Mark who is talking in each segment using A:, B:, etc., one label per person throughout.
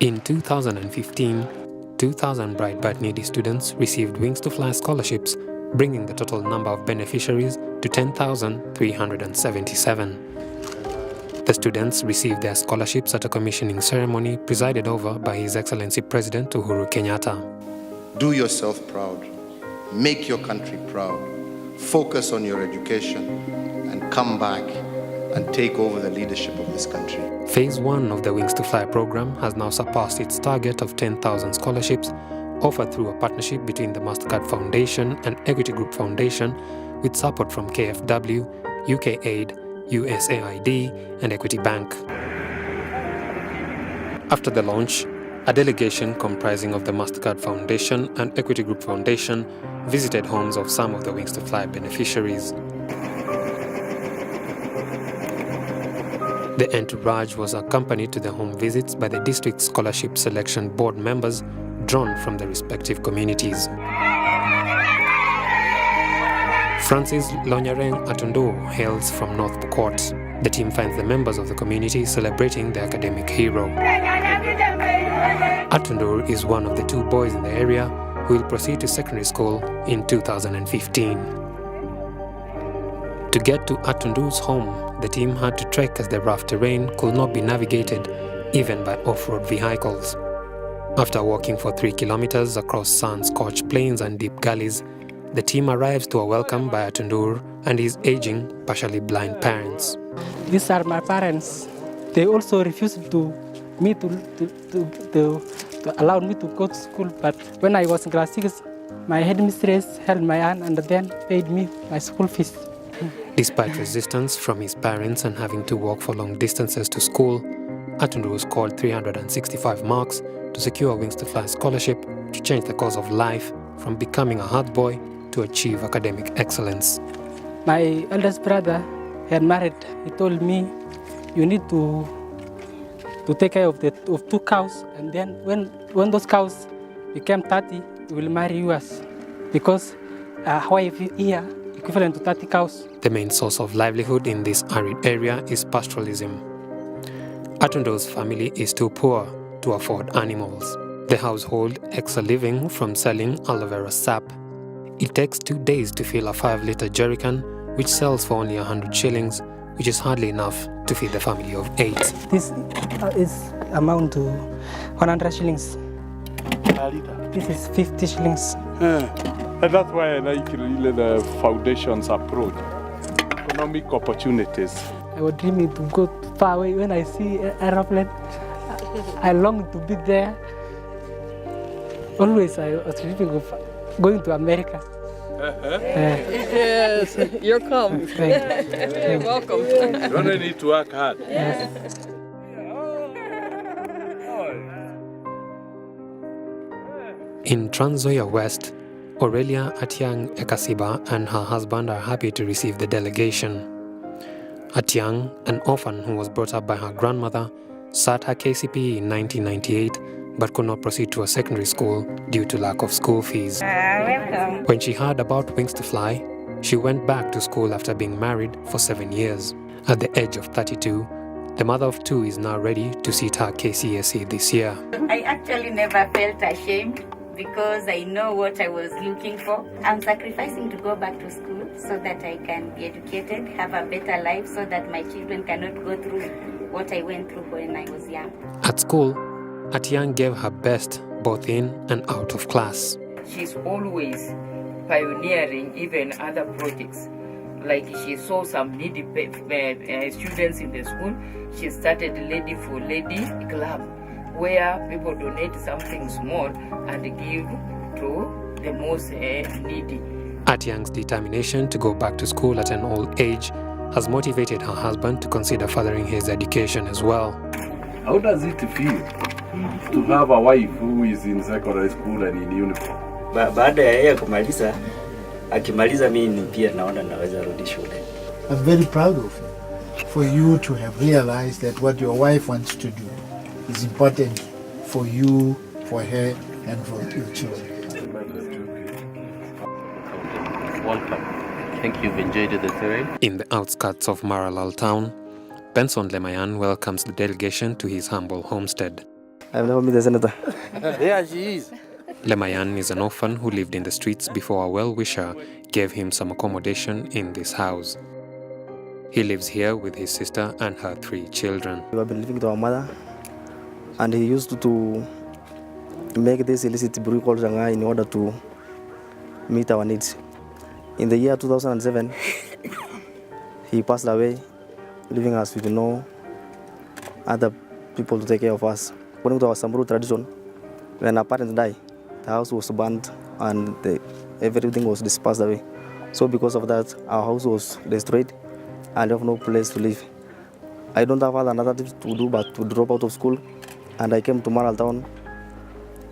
A: In 2015, 2,000 bright but needy students received Wings to Fly scholarships, bringing the total number of beneficiaries to 10,377. The students received their scholarships at a commissioning ceremony presided over by His Excellency President Uhuru Kenyatta.
B: Do yourself proud, make your country proud, focus on your education, and come back and take over the leadership of this country.
A: Phase 1 of the Wings to Fly program has now surpassed its target of 10,000 scholarships offered through a partnership between the Mastercard Foundation and Equity Group Foundation with support from KfW, UKAID, USAID and Equity Bank. After the launch, a delegation comprising of the Mastercard Foundation and Equity Group Foundation visited homes of some of the Wings to Fly beneficiaries. The entourage was accompanied to the home visits by the District Scholarship Selection Board members drawn from the respective communities. Francis Lonyareng Atundu hails from North Pokot. The team finds the members of the community celebrating the academic hero. Atundu is one of the 2 boys in the area who will proceed to secondary school in 2015. To get to Atundu's home, the team had to trek as the rough terrain could not be navigated even by off-road vehicles. After walking for 3 kilometers across sun-scorched plains and deep gullies, the team arrives to a welcome by Atundur and his aging, partially blind parents.
C: These are my parents. They also refused to allow me to go to school, but when I was in class 6, my headmistress held my hand and then paid me my school fees.
A: Despite resistance from his parents and having to walk for long distances to school, Atundur scored 365 marks to secure a Wings to Fly scholarship to change the course of life from becoming a hard boy to achieve academic excellence.
C: My eldest brother had married. He told me, you need to take care of 2 cows, and then when those cows became 30, we will marry yours, because a wife here equivalent to 30 cows.
A: The main source of livelihood in this arid area is pastoralism. Atundur's family is too poor to afford animals. The household makes a living from selling aloe vera sap. It takes 2 days to fill a 5-liter jerrycan, which sells for only 100 shillings, which is hardly enough to feed the family of 8.
C: This is amount to 100 shillings. This is 50 shillings.
D: And that's why I like really the foundation's approach. Economic opportunities.
C: I was dreaming to go far away. When I see an aeroplane, I long to be there. Always I was dreaming of going to America.
E: Yes, you're come. You're welcome.
D: You don't need to work hard.
C: Yes.
A: In Trans Nzoia West, Aurelia Atiang Ekasiba and her husband are happy to receive the delegation. Atiang, an orphan who was brought up by her grandmother, sat her KCPE in 1998 but could not proceed to a secondary school due to lack of school fees.
F: Welcome.
A: When she heard about Wings to Fly, she went back to school after being married for 7 years. At the age of 32, the mother of 2 is now ready to sit her KCSE this year.
F: I actually never felt ashamed because I know what I was looking for. I'm sacrificing to go back to school so that I can be educated, have a better life so that my children cannot go through what I went through when I was young.
A: At school, Atiang gave her best both in and out of class.
E: She's always pioneering even other projects. Like she saw some needy students in the school, she started Lady for Lady Club, where people donate something small and give to the most needy.
A: Atiang's determination to go back to school at an old age has motivated her husband to consider furthering his education as well.
D: How does it feel to have a wife who is in secondary school and in uniform?
G: Baada ya yeye kumaliza, akimaliza mimi pia naona naweza rudi shule.
H: I'm very proud of you for you to have realized that what your wife wants to do is important for you, for her, and for your children.
I: Welcome. I think you've enjoyed the terrain.
A: In the outskirts of Maralal town, Benson Lemayan welcomes the delegation to his humble homestead.
J: I've never met the senator.
I: Yeah, she is.
A: Lemayan is an orphan who lived in the streets before a well-wisher gave him some accommodation in this house. He lives here with his sister and her 3 children.
J: We have been living with our mother, and he used to make this illicit brew called Shanghai in order to meet our needs. In the year 2007, he passed away, leaving us with no other people to take care of us. According to our Samburu tradition, when our parents die, the house was burnt and everything was dispersed away. So because of that, our house was destroyed and we have no place to live. I don't have another thing to do but to drop out of school, and I came to Maralal Town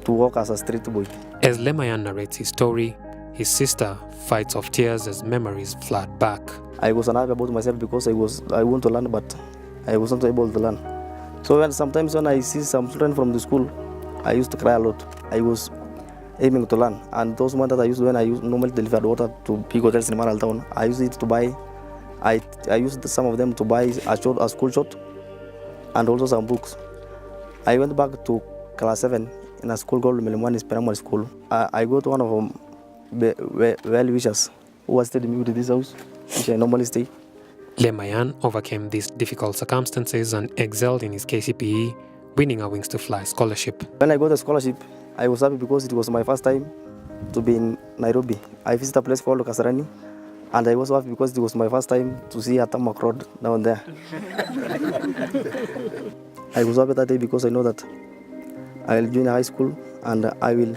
J: to work as a street boy.
A: As Lemayan narrates his story, his sister fights off tears as memories flood back.
J: I was unhappy about myself because I want to learn, but I wasn't able to learn. So sometimes when I see some children from the school, I used to cry a lot. I was aiming to learn, and those months that I used when I normally delivered water to big hotels in Maralal Town, I used it to buy. I used some of them to buy a school shirt and also some books. I went back to class 7 in a school called Milimani Primary School. I got one of them well-wishers who has stayed with me to this house, which I normally stay.
A: Lemayan overcame these difficult circumstances and excelled in his KCPE, winning a Wings to Fly scholarship.
J: When I got the scholarship, I was happy because it was my first time to be in Nairobi. I visited a place called Kasarani, and I was happy because it was my first time to see a tarmac road down there. I was happy that day because I know that I will join high school and I will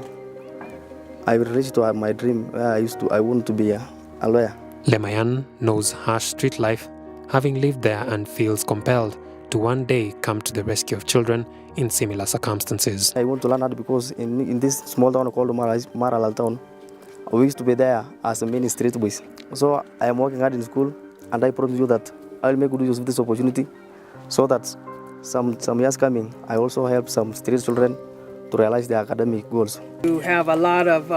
J: reach to my dream where I want to be a lawyer.
A: Lemayan knows harsh street life, having lived there, and feels compelled to one day come to the rescue of children in similar circumstances.
J: I want to learn that because in this small town called Maralal Town, we used to be there as a many street boys. So I am working hard in school, and I promise you that I will make good use of this opportunity so that some years coming, I also help some street children to realize their academic goals.
K: You have a lot of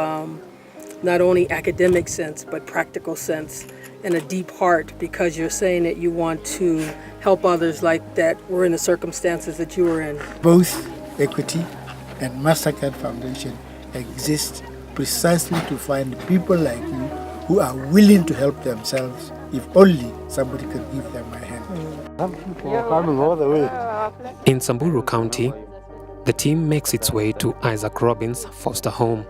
K: not only academic sense, but practical sense and a deep heart, because you're saying that you want to help others like that were in the circumstances that you were in.
H: Both Equity and MasterCard Foundation exist precisely to find people like you who are willing to help themselves if only somebody could give them a hand.
J: Coming all the way.
A: In Samburu County, the team makes its way to Isaac Robbins' foster home.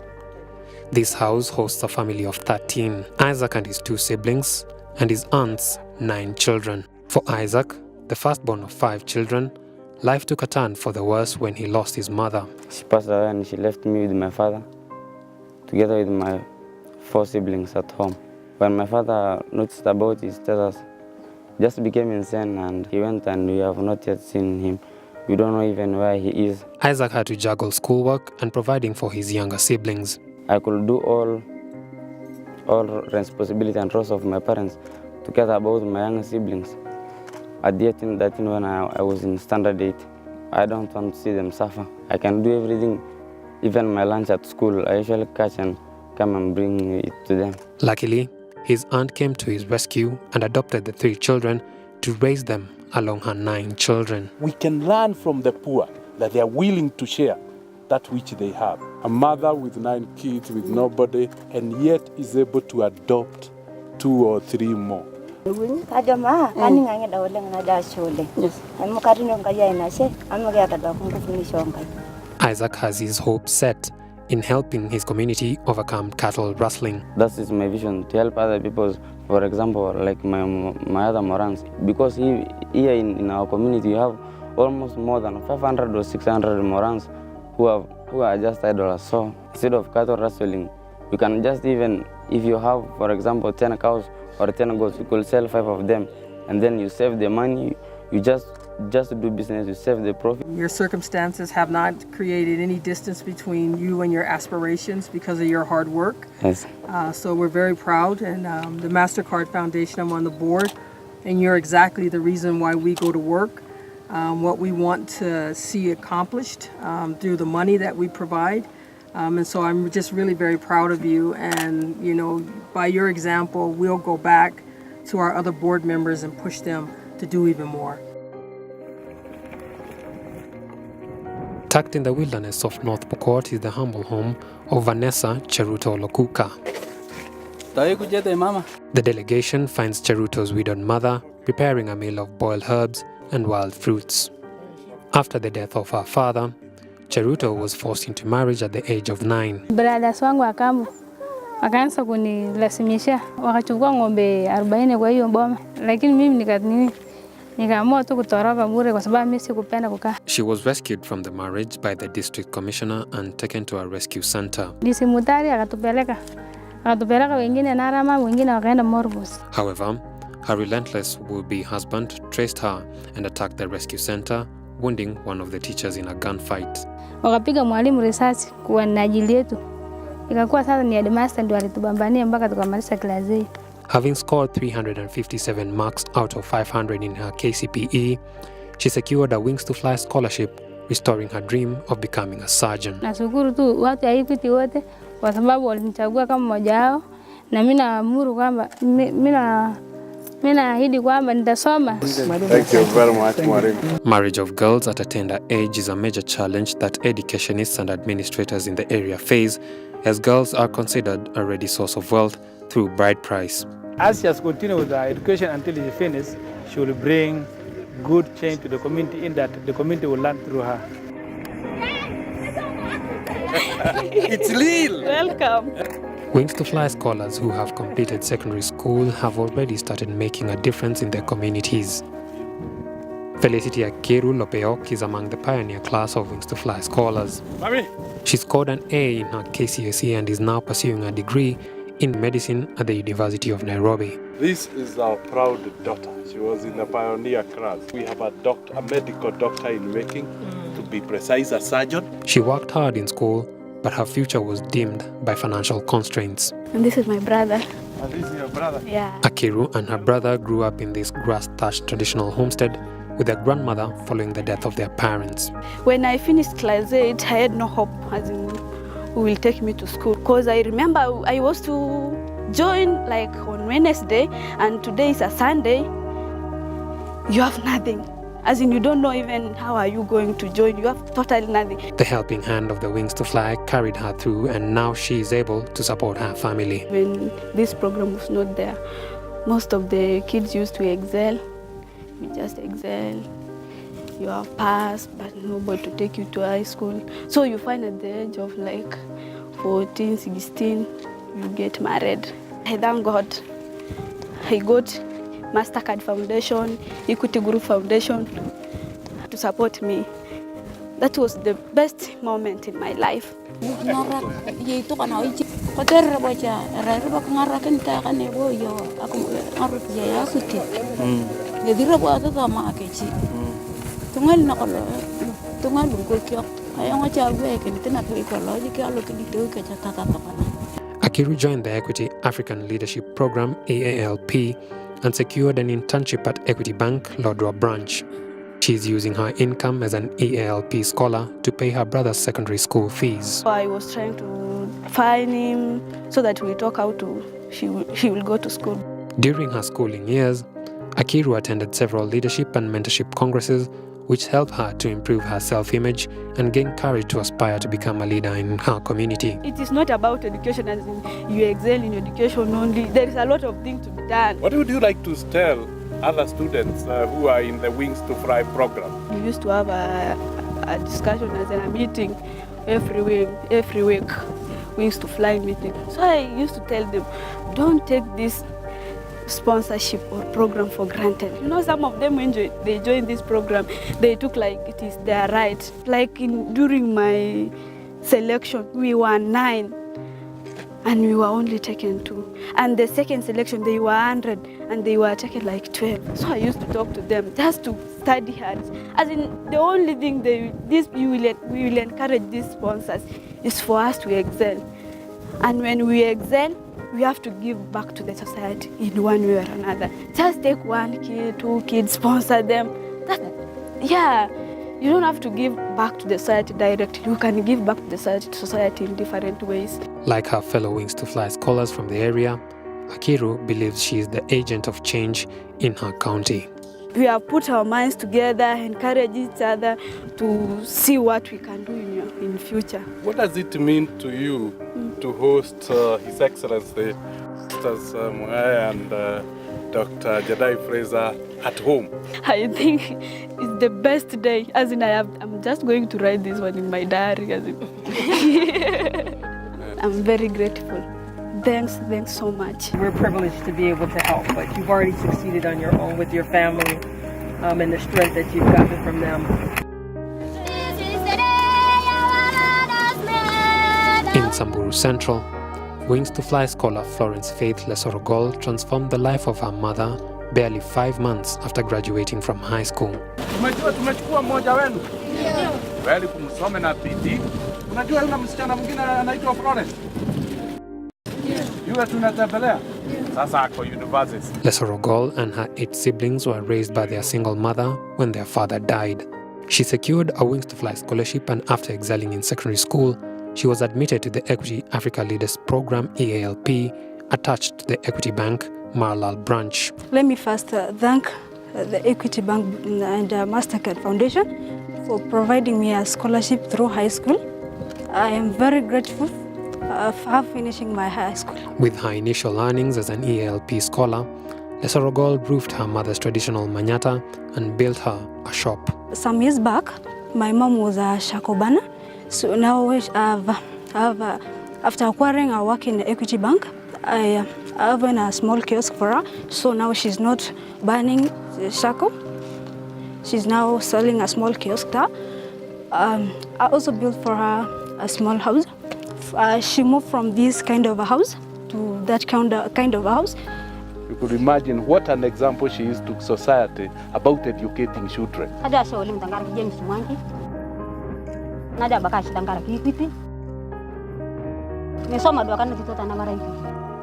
A: This house hosts a family of 13, Isaac and his 2 siblings, and his aunt's 9 children. For Isaac, the firstborn of 5 children, life took a turn for the worse when he lost his mother.
L: She passed away and she left me with my father, together with my 4 siblings at home. When my father noticed about his status, just became insane, and he went and we have not yet seen him. We don't know even where he is.
A: Isaac had to juggle schoolwork and providing for his younger siblings.
L: I could do all responsibility and roles of my parents to care about my younger siblings. At the 13 when I was in standard 8, I don't want to see them suffer. I can do everything, even my lunch at school. I usually catch and come and bring it to them.
A: Luckily, his aunt came to his rescue and adopted the 3 children to raise them along her 9 children.
D: We can learn from the poor that they are willing to share that which they have. A mother with 9 kids with nobody, and yet is able to adopt 2 or 3 more.
A: Isaac has his hope set in helping his community overcome cattle rustling.
L: That is my vision, to help other people, for example, like my other Morans. Because here in our community, you have almost more than 500 or 600 Morans who are just idlers. So instead of cattle rustling, you can just, even if you have, for example, 10 cows or 10 goats, you could sell 5 of them, and then you save the money. You just do business, you save the profit.
K: Your circumstances have not created any distance between you and your aspirations because of your hard work.
L: Yes.
K: So we're very proud, and the MasterCard Foundation, I'm on the board, and you're exactly the reason why we go to work. What we want to see accomplished through the money that we provide. And so I'm just really very proud of you, and by your example, we'll go back to our other board members and push them to do even more.
A: Tucked in the wilderness of North Pokot is the humble home of Vanessa Cheruto Lokuka. The delegation finds Cheruto's widowed mother preparing a meal of boiled herbs and wild fruits. After the death of her father, Cheruto was forced into marriage at the age of 9.
M: Brothers wangu wa kambo wakaanza kunilazimisha, wakachukua ng'ombe 40 kwa hiyo boma, lakini mimi nikaamua tu kutoroka bure kwa sababu mimi sikupenda kukaa.
A: She was rescued from the marriage by the district commissioner and taken to a rescue center.
M: Disimutari akatupeleka wengine Narama, wengine wakaenda Morbus.
A: However, her relentless would-be husband traced her and attacked the rescue center, wounding one of the teachers in a gunfight.
M: Wakapiga mwalimu risasi kwa ajili yetu. Ikakuwa sasa ni headmaster ndio alitubambania mpaka tukamaliza class A.
A: Having scored 357 marks out of 500 in her KCPE, she secured a Wings to Fly scholarship, restoring her dream of becoming a surgeon.
M: Nashukuru tu watu wa Equity wote kwa sababu walinichagua kama mmoja wao, na mimi naamuru kwamba mimi naahidi kwamba nitasoma.
D: Thank you very much, Mwalimu.
A: Marriage of girls at a tender age is a major challenge that educationists and administrators in the area face, as girls are considered a ready source of wealth through bride price.
N: As she has continued with her education until she finishes, she will bring good change to the community in that the community will learn through her.
O: It's Lil!
K: Welcome.
A: Wings to Fly scholars who have completed secondary school have already started making a difference in their communities. Felicity Akiru Lopeok is among the pioneer class of Wings to Fly scholars.
D: Mommy.
A: She scored an A in her KCSE and is now pursuing a degree in medicine at the University of Nairobi.
D: This is our proud daughter. She was in the pioneer class. We have a medical doctor in making, to be precise, a surgeon.
A: She worked hard in school, but her future was dimmed by financial constraints.
M: And this is my brother.
D: And this is your brother?
M: Yeah.
A: Akiru and her brother grew up in this grass-thatched traditional homestead with their grandmother following the death of their parents.
P: When I finished class 8, I had no hope as in who will take me to school. Because I remember I was to join like on Wednesday, and today is a Sunday. You have nothing. As in, you don't know even how are you going to join. You have totally nothing.
A: The helping hand of the Wings to Fly carried her through, and now she is able to support her family.
P: When this program was not there, most of the kids used to excel. You just excel. You have passed, but nobody to take you to high school. So you find at the age of like 14, 16, you get married. I thank God. I got Mastercard Foundation, Equity Group Foundation to support me. That was the best moment in my life.
A: Akiru joined the Equity African Leadership Program, EALP, and secured an internship at Equity Bank, Lodwar branch. She is using her income as an EALP scholar to pay her brother's secondary school fees.
P: I was trying to find him so that we talk how he will go to school.
A: During her schooling years, Akiru attended several leadership and mentorship congresses, which helped her to improve her self-image and gain courage to aspire to become a leader in her community.
P: It is not about education as in you excel in education only. There is a lot of things to be done.
D: What would you like to tell other students who are in the Wings to Fly program?
P: We used to have a discussion as in a meeting every week, Wings to Fly meeting. So I used to tell them, don't take this sponsorship or program for granted. You know, some of them when they joined this program, they took like it is their right. Like during my selection, we were 9 and we were only taken 2. And the second selection, they were 100 and they were taken like 12. So I used to talk to them just to study hard. As in, the only thing we will encourage these sponsors is for us to excel. And when we excel, we have to give back to the society in one way or another. Just take 1 kid, 2 kids, sponsor them. You don't have to give back to the society directly. You can give back to the society in different ways.
A: Like her fellow Wings to Fly scholars from the area, Akiru believes she is the agent of change in her county.
P: we have put our minds together, encourage each other to see what we can do in future.
D: What does it mean to you to host His Excellency Mr. Mwai and Dr. Jedai Fraser at home?
P: I think it's the best day. As in, I'm just going to write this one in my diary. As in. I'm very grateful. Thanks so much.
K: We're privileged to be able to help, but you've already succeeded on your own with your family and the strength that you've gotten from them.
A: In Samburu Central, Wings to Fly scholar Florence Faith Lesorogol transformed the life of her mother barely 5 months after graduating from high school.
D: Tumechukua mmoja wenu. Bali kumsome na bidii. Unajua yule msichana mwingine anaitwa Florence? Yule tunatembelea. Sasa ako university.
A: Lesorogol and her 8 siblings were raised by their single mother when their father died. She secured a Wings to Fly scholarship, and after excelling in secondary school, she was admitted to the Equity Africa Leaders Program EALP, attached to the Equity Bank Marlal branch.
P: Let me first thank the Equity Bank and MasterCard Foundation for providing me a scholarship through high school. I am very grateful for finishing my high school.
A: With her initial earnings as an EALP scholar, Lesorogol roofed her mother's traditional manyata and built her a shop.
P: Some years back, my mom was a shakobana. So now after acquiring a work in the Equity Bank, I have a small kiosk for her. So now she's not burning shako. She's now selling a small kiosk there. I also built for her a small house. She moved from this kind of a house to that kind of a house.
D: You could imagine what an example she is to society about educating children.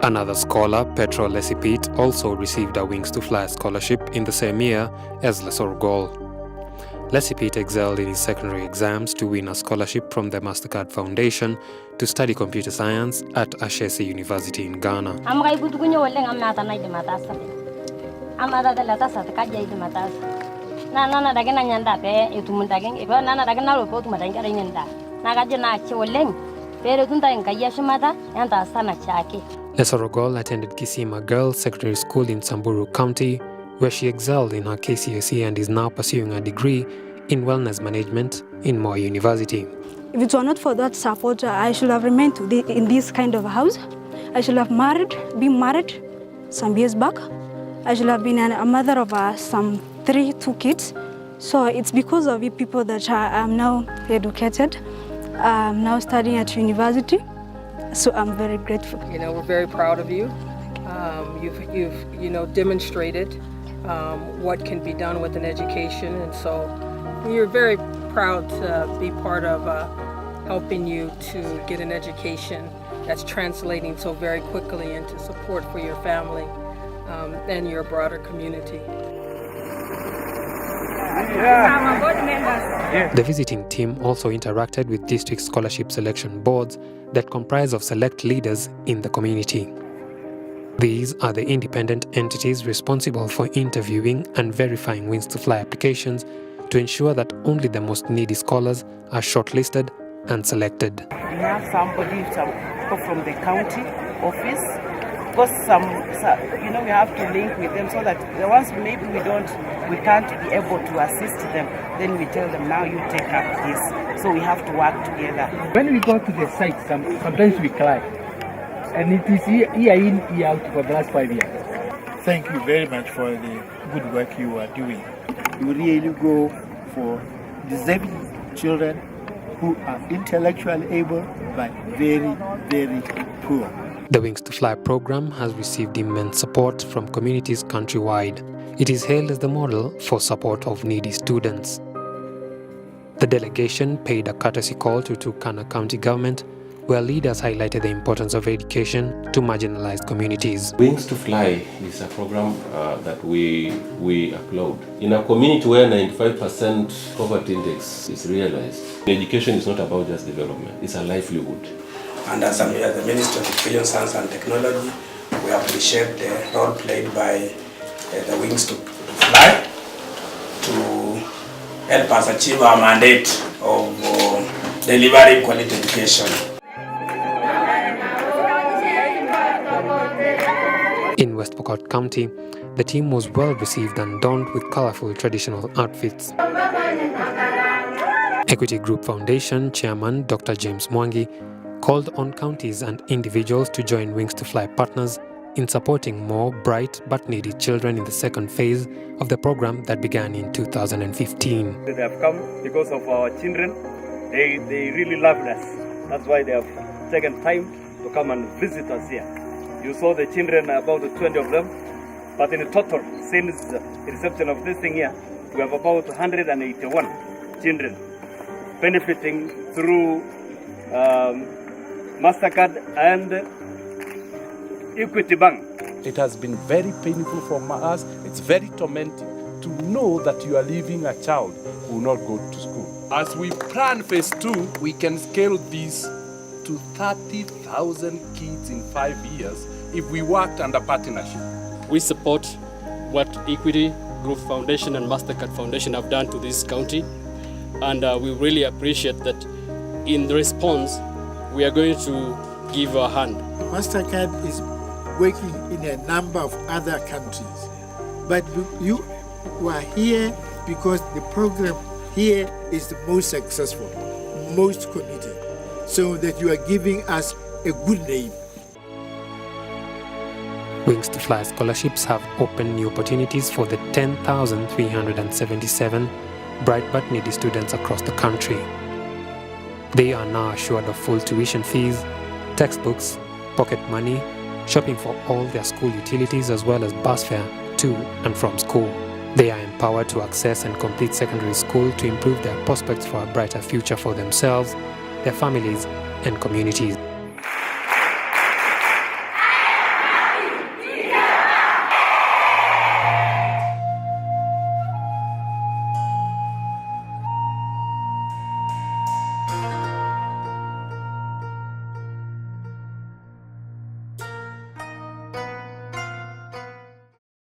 A: Another scholar, Petro Lesipit, also received a Wings to Fly scholarship in the same year as Lesorogol. Lesipit excelled in his secondary exams to win a scholarship from the MasterCard Foundation to study computer science at Ashesi University in Ghana. Lesorogol attended Kisima Girls Secondary School in Samburu County, where she excelled in her KCSE and is now pursuing a degree in wellness management in Moi University.
P: If it were not for that support, I should have remained in this kind of a house. I should have been married some years back. I should have been a mother of some 2 kids. So it's because of you people that I am now educated. I'm now studying at university. So I'm very grateful.
K: You know, we're very proud of you. You've demonstrated what can be done with an education, and so we're very proud to be part of helping you to get an education that's translating so very quickly into support for your family and your broader community.
A: The visiting team also interacted with district scholarship selection boards that comprise of select leaders in the community. These are the independent entities responsible for interviewing and verifying Wings to Fly applications to ensure that only the most needy scholars are shortlisted and selected.
Q: We have some people from the county office, because we have to link with them so that the ones maybe we can't be able to assist them, then we tell them, now you take up this. So we have to work together.
N: When we go to the site, sometimes we cry. And it is year in, year out for the last 5 years.
H: Thank you very much for the good work you are doing. You really go for disabled children who are intellectually able but very, very poor.
A: The Wings to Fly program has received immense support from communities countrywide. It is hailed as the model for support of needy students. The delegation paid a courtesy call to Turkana County government, where leaders highlighted the importance of education to marginalized communities.
R: Wings to Fly is a program that we applaud. In a community where 95% poverty index is realized, education is not about just development, it's a livelihood.
S: And as the Ministry of Education, Science and Technology, we appreciate the role played by the Wings to Fly to help us achieve our mandate of delivering quality education.
A: In West Pokot County, the team was well received and donned with colorful traditional outfits. Equity Group Foundation Chairman Dr. James Mwangi called on counties and individuals to join Wings to Fly partners in supporting more bright but needy children in the second phase of the program that began in 2015.
T: They have come because of our children. They really loved us. That's why they have taken time to come and visit us here. You saw the children, about 20 of them, but in total, since the reception of this thing here, we have about 181 children benefiting through MasterCard and Equity Bank.
D: It has been very painful for us. It's very tormenting to know that you are leaving a child who will not go to school. As we plan phase 2, we can scale this to 30,000 kids in 5 years if we worked under partnership.
U: We support what Equity Group Foundation and MasterCard Foundation have done to this county, and we really appreciate that. In the response, we are going to give a hand.
H: MasterCard is working in a number of other countries, but you are here because the program here is the most successful, most committed, so that you are giving us a good name.
A: Wings to Fly scholarships have opened new opportunities for the 10,377 bright but needy students across the country. They are now assured of full tuition fees, textbooks, pocket money, shopping for all their school utilities as well as bus fare to and from school. They are empowered to access and complete secondary school to improve their prospects for a brighter future for themselves, their families and communities.